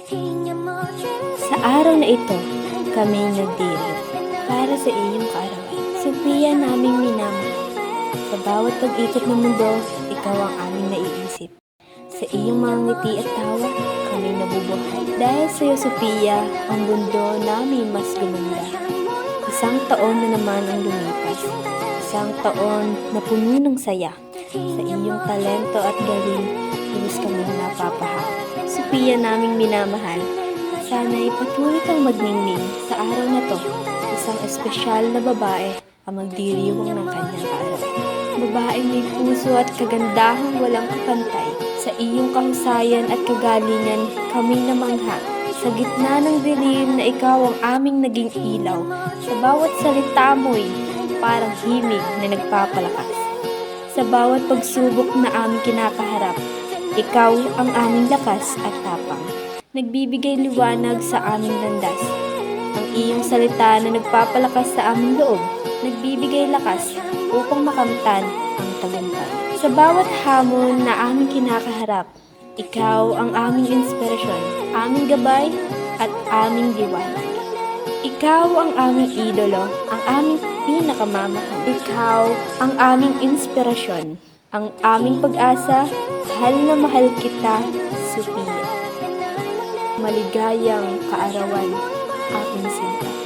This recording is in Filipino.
Sa araw na ito, kami nagdiri para sa iyong kaarawan. Sophia naming minamahal. Sa bawat pag-ikot ng mundo, ikaw ang aming naiisip. Sa iyong mga ngiti at tawa, kami nabubuhay. Dahil sa iyo, Sophia, ang mundo namin mas gumanda. Isang taon na naman ang lumipas. Isang taon na puno ng saya. Sa iyong talento at galing, lubos kaming napapahal. Sophia naming minamahal, sana'y patuloy kang magningning sa araw na to. Isang espesyal na babae ang magdiriwang ng kanyang kaarawan. Babaeng may puso at kagandahang walang kapantay. Sa iyong kahusayan at kagalingan, kami namangha. Sa gitna ng dilim na ikaw ang aming naging ilaw. Sa bawat salita mo'y parang himig na nagpapalakas. Sa bawat pagsubok na aming kinakaharap, ikaw ang aming lakas at tapang. Nagbibigay liwanag sa aming landas. Ang iyong salita na nagpapalakas sa aming loob, nagbibigay lakas upang makamtan ang tagumpay. Sa bawat hamon na aming kinakaharap, ikaw ang aming inspirasyon, aming gabay at aming liwanag. Ikaw ang aming idolo, ang aming pinakamamahal. Ikaw ang aming inspirasyon, ang aming pag-asa. Mahal na mahal kita, Sophia. Maligayang kaarawan, aking sinta.